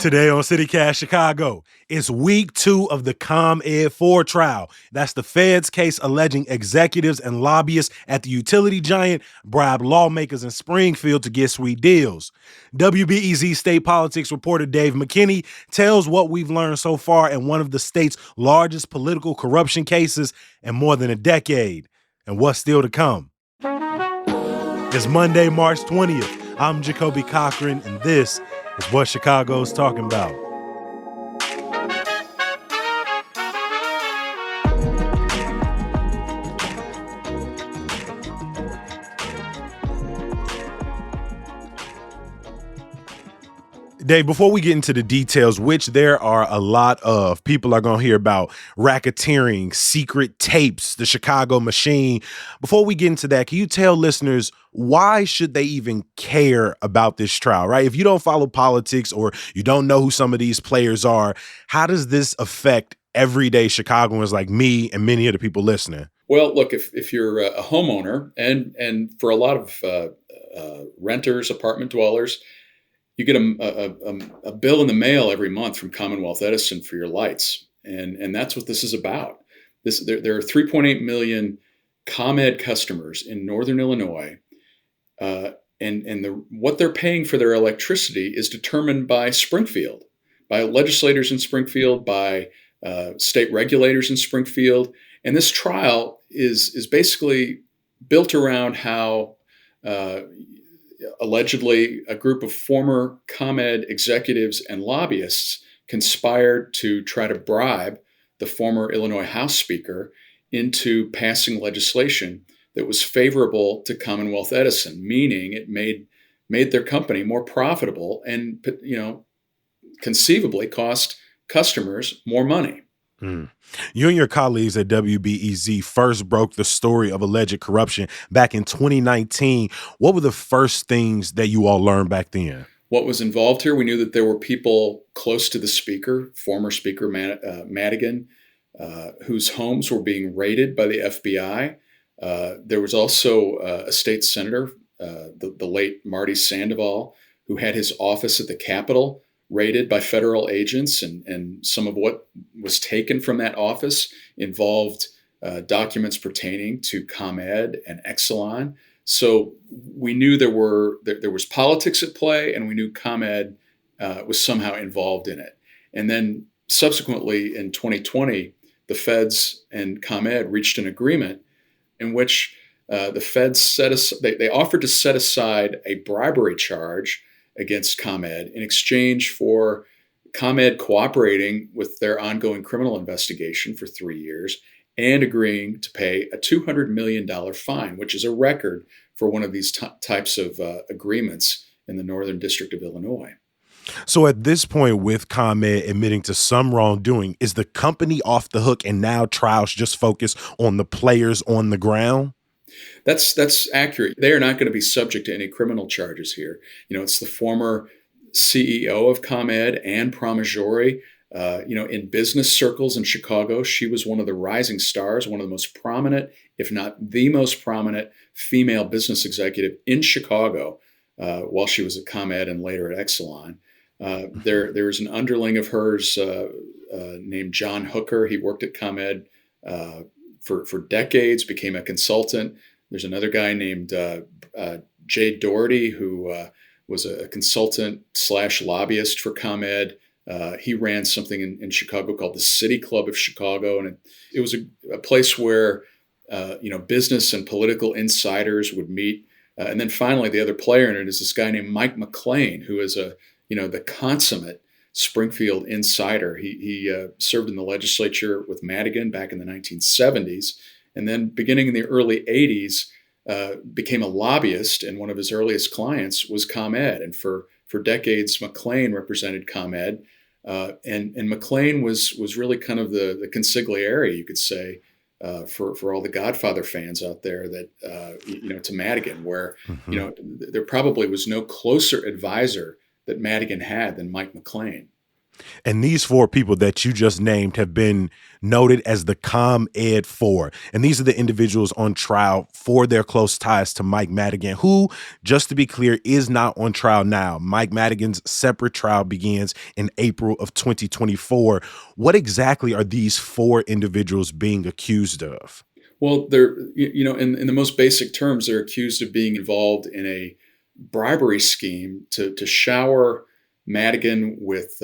Today on CityCast Chicago, it's week 2 of the ComEd 4 trial. That's the Fed's case alleging executives and lobbyists at the utility giant bribed lawmakers in Springfield to get sweet deals. WBEZ state politics reporter Dave McKinney tells what we've learned so far in one of the state's largest political corruption cases in more than a decade, and what's still to come. It's Monday, March 20th. I'm Jacoby Cochran, and this is what Chicago's talking about. Dave, before we get into the details, which there are a lot of, people are going to hear about racketeering, secret tapes, the Chicago machine. Before we get into that, can you tell listeners why should they even care about this trial, right? If you don't follow politics or you don't know who some of these players are, how does this affect everyday Chicagoans like me and many of the people listening? Well, look, if you're a homeowner and for a lot of renters, apartment dwellers, you get a bill in the mail every month from Commonwealth Edison for your lights, and that's what this is about. There are 3.8 million ComEd customers in Northern Illinois, and what they're paying for their electricity is determined by Springfield, by legislators in Springfield, by state regulators in Springfield, and this trial is basically built around how allegedly a group of former ComEd executives and lobbyists conspired to try to bribe the former Illinois House Speaker into passing legislation that was favorable to Commonwealth Edison, meaning it made their company more profitable and, conceivably cost customers more money. You and your colleagues at WBEZ first broke the story of alleged corruption back in 2019. What were the first things that you all learned back then? What was involved here? We knew that there were people close to the speaker, former Speaker Madigan, whose homes were being raided by the FBI. There was also a state senator, the late Marty Sandoval, who had his office at the Capitol raided by federal agents, and some of what was taken from that office involved documents pertaining to ComEd and Exelon. So we knew there was politics at play, and we knew ComEd was somehow involved in it. And then subsequently in 2020, the feds and ComEd reached an agreement in which the feds they offered to set aside a bribery charge against ComEd in exchange for ComEd cooperating with their ongoing criminal investigation for 3 years and agreeing to pay a $200 million fine, which is a record for one of these types of agreements in the Northern District of Illinois. So at this point, with ComEd admitting to some wrongdoing, is the company off the hook and now trials just focus on the players on the ground? That's accurate. They are not going to be subject to any criminal charges here. It's the former CEO of ComEd, Anne Pramaggiore. In business circles in Chicago, she was one of the rising stars, one of the most prominent, if not the most prominent, female business executive in Chicago while she was at ComEd and later at Exelon. There is an underling of hers named John Hooker. He worked at ComEd for decades, became a consultant. There's another guy named Jay Doherty who was a consultant / lobbyist for ComEd. He ran something in Chicago called the City Club of Chicago, and it was a place where business and political insiders would meet. And then finally, the other player in it is this guy named Mike McLean, who is the consummate Springfield insider. He served in the legislature with Madigan back in the 1970s, and then beginning in the early 80s, became a lobbyist, and one of his earliest clients was ComEd. And for decades, McLean represented ComEd, and McLean was really kind of the consigliere, you could say, for all the Godfather fans out there that to Madigan, where there probably was no closer advisor that Madigan had than Mike McLean. And these four people that you just named have been noted as the ComEd Four. And these are the individuals on trial for their close ties to Mike Madigan, who, just to be clear, is not on trial now. Mike Madigan's separate trial begins in April of 2024. What exactly are these four individuals being accused of? Well, they're, in the most basic terms, they're accused of being involved in a bribery scheme to shower Madigan with,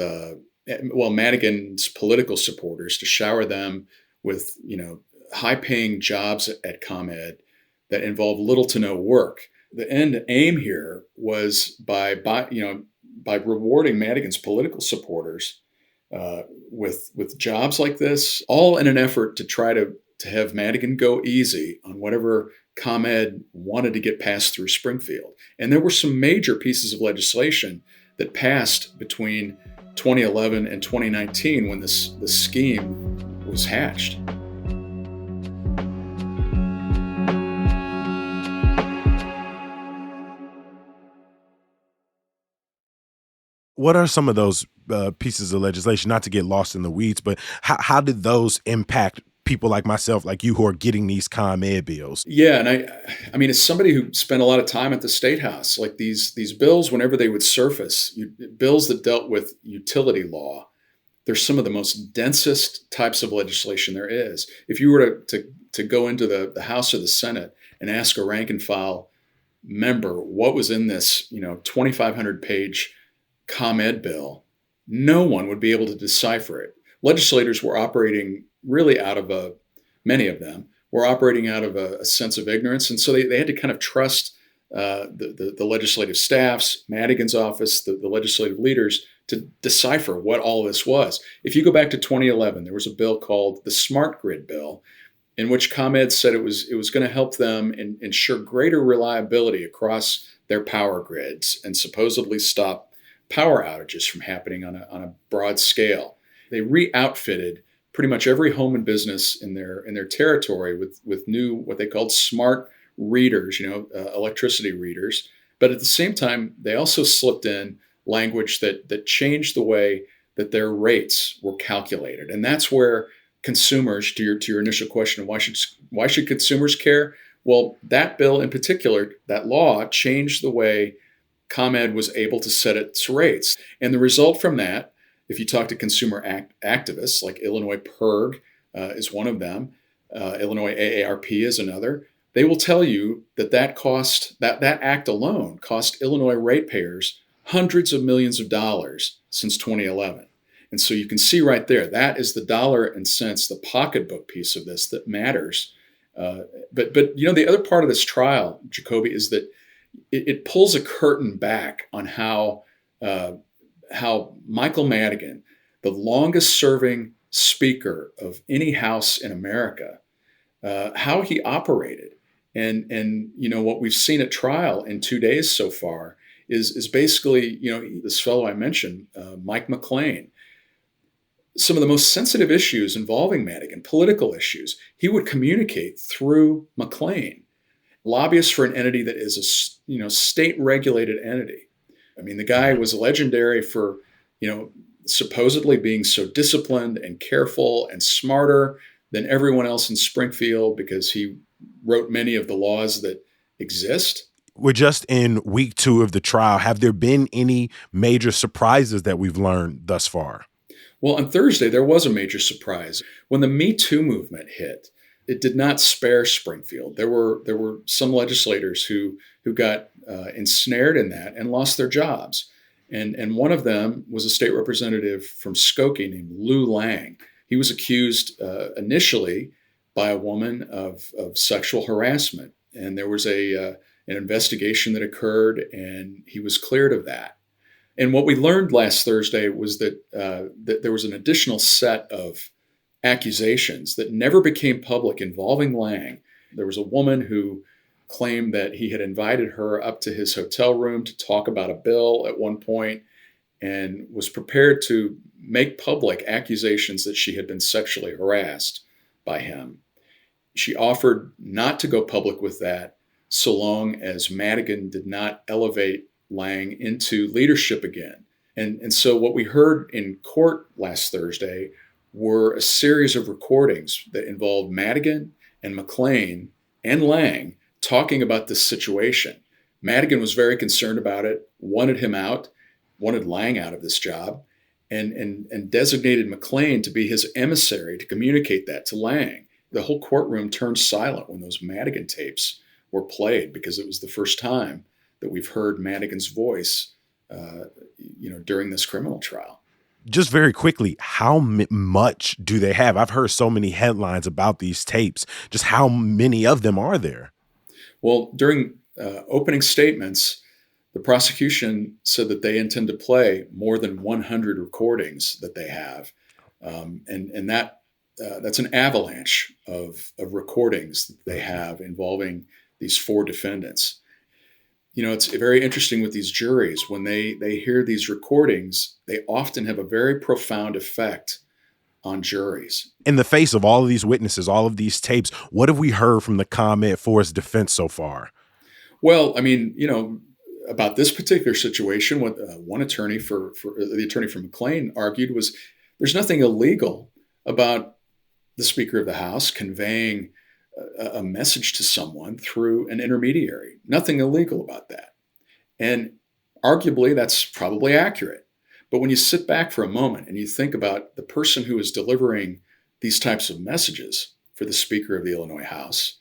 Madigan's political supporters, to shower them with, high paying jobs at ComEd that involve little to no work. The end aim here was by rewarding Madigan's political supporters with jobs like this, all in an effort to try to have Madigan go easy on whatever ComEd wanted to get passed through Springfield. And there were some major pieces of legislation that passed between 2011 and 2019 when this scheme was hatched. What are some of those pieces of legislation? Not to get lost in the weeds, but how did those impact people like myself, like you, who are getting these ComEd bills? Yeah, and I mean, as somebody who spent a lot of time at the State House, like these bills, whenever they would surface, bills that dealt with utility law, they're some of the most densest types of legislation there is. If you were to go into the House or the Senate and ask a rank and file member what was in this, 2,500 page ComEd bill, no one would be able to decipher it. Legislators were operating really many of them were operating out of a sense of ignorance. And so they had to kind of trust the legislative staffs, Madigan's office, the legislative leaders to decipher what all this was. If you go back to 2011, there was a bill called the Smart Grid Bill, in which ComEd said it was going to help them ensure greater reliability across their power grids and supposedly stop power outages from happening on a broad scale. They re-outfitted pretty much every home and business in their territory with new, what they called smart readers, electricity readers. But at the same time, they also slipped in language that changed the way that their rates were calculated, and that's where consumers, to your initial question, why should consumers care? Well, that bill in particular, that law changed the way ComEd was able to set its rates. And the result from that, if you talk to consumer activists like Illinois PIRG is one of them, Illinois AARP is another, they will tell you that that act alone cost Illinois ratepayers hundreds of millions of dollars since 2011. And so you can see right there, that is the dollar and cents, the pocketbook piece of this that matters. But the other part of this trial, Jacoby, is that it pulls a curtain back on how Michael Madigan, the longest serving speaker of any house in America, how he operated. And what we've seen at trial in 2 days so far is basically, this fellow I mentioned, Mike McLean, some of the most sensitive issues involving Madigan, political issues, he would communicate through McLean, lobbyist for an entity that is a state-regulated entity. I mean, the guy was legendary for, supposedly being so disciplined and careful and smarter than everyone else in Springfield because he wrote many of the laws that exist. We're just in week 2 of the trial. Have there been any major surprises that we've learned thus far? Well, on Thursday, there was a major surprise. When the Me Too movement hit, it did not spare Springfield. There were some legislators who got ensnared in that and lost their jobs. And one of them was a state representative from Skokie named Lou Lang. He was accused initially by a woman of sexual harassment. And there was an investigation that occurred, and he was cleared of that. And what we learned last Thursday was that there was an additional set of accusations that never became public involving Lang. There was a woman who claimed that he had invited her up to his hotel room to talk about a bill at one point and was prepared to make public accusations that she had been sexually harassed by him. She offered not to go public with that so long as Madigan did not elevate Lang into leadership again. And so what we heard in court last Thursday were a series of recordings that involved Madigan and McLean and Lang talking about this situation. Madigan was very concerned about it, wanted him out, wanted Lang out of this job, and designated McLean to be his emissary to communicate that to Lang. The whole courtroom turned silent when those Madigan tapes were played because it was the first time that we've heard Madigan's voice, during this criminal trial. Just very quickly, how much do they have? I've heard so many headlines about these tapes. Just how many of them are there? Well, during opening statements, the prosecution said that they intend to play more than 100 recordings that they have, and that's an avalanche of recordings that they have involving these four defendants. It's very interesting with these juries. When they hear these recordings, they often have a very profound effect on juries. In the face of all of these witnesses, all of these tapes, what have we heard from the ComEd Force defense so far? Well, I mean, about this particular situation, what one attorney for the attorney for McLean argued was there's nothing illegal about the Speaker of the House conveying a message to someone through an intermediary. Nothing illegal about that. And arguably, that's probably accurate. But when you sit back for a moment and you think about the person who is delivering these types of messages for the Speaker of the Illinois House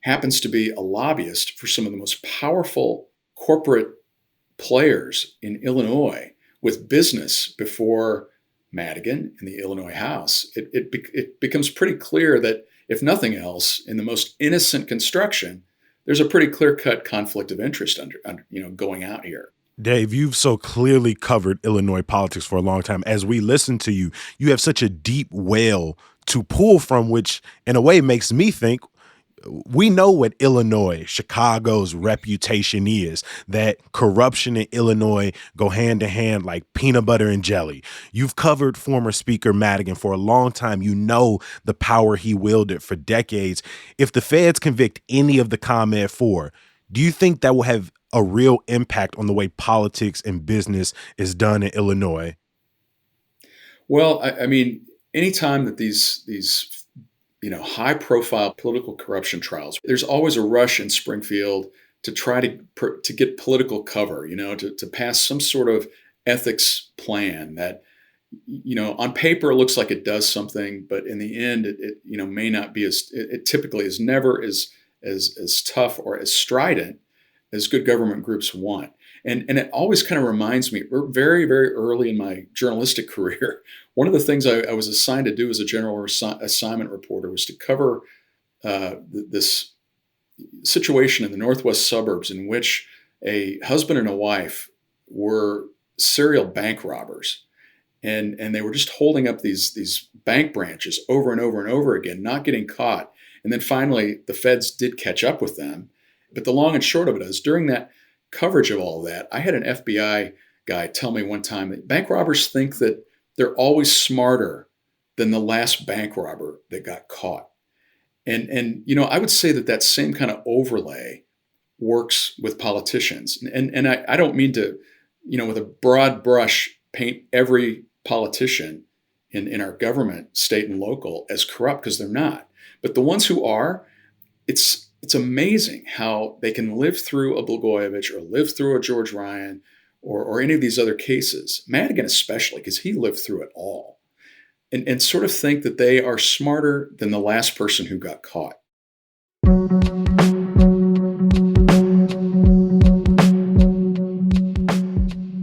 happens to be a lobbyist for some of the most powerful corporate players in Illinois with business before Madigan in the Illinois House, it becomes pretty clear that if nothing else, in the most innocent construction, there's a pretty clear-cut conflict of interest going out here. Dave, you've so clearly covered Illinois politics for a long time. As we listen to you, you have such a deep well to pull from, which in a way makes me think we know what Illinois, Chicago's reputation is, that corruption in Illinois go hand to hand like peanut butter and jelly. You've covered former Speaker Madigan for a long time. You know the power he wielded for decades. If the feds convict any of the ComEd Four, do you think that will have a real impact on the way politics and business is done in Illinois? Well, I mean, anytime that these high-profile political corruption trials, there's always a rush in Springfield to try to get political cover, to pass some sort of ethics plan that, on paper it looks like it does something, but in the end, it may not be it typically is never as tough or as strident as good government groups want. And it always kind of reminds me, we're very, very early in my journalistic career. One of the things I was assigned to do as a general assignment reporter was to cover this situation in the northwest suburbs in which a husband and a wife were serial bank robbers. And they were just holding up these bank branches over and over and over again, not getting caught. And then finally, the feds did catch up with them. But the long and short of it is, during that coverage of all of that, I had an FBI guy tell me one time that bank robbers think that they're always smarter than the last bank robber that got caught. And I would say that same kind of overlay works with politicians. And I don't mean to, with a broad brush, paint every politician in our government, state and local, as corrupt, because they're not. But the ones who are, it's amazing how they can live through a Blagojevich or live through a George Ryan or any of these other cases, Madigan especially, because he lived through it all, and sort of think that they are smarter than the last person who got caught.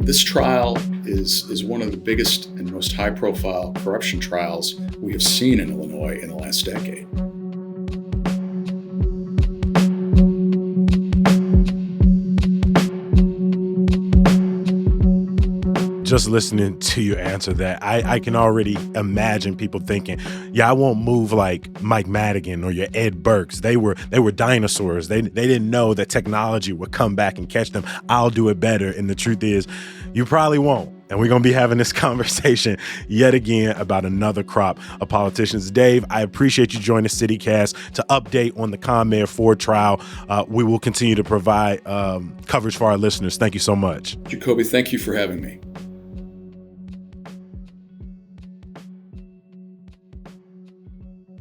This trial is one of the biggest and most high-profile corruption trials we have seen in Illinois in the last decade. Just listening to you answer that, I can already imagine people thinking, yeah, I won't move like Mike Madigan or your Ed Burks. They were dinosaurs. They didn't know that technology would come back and catch them. I'll do it better. And the truth is, you probably won't. And we're going to be having this conversation yet again about another crop of politicians. Dave, I appreciate you joining CityCast to update on the ComEd 4 trial. We will continue to provide coverage for our listeners. Thank you so much. Jacoby, thank you for having me.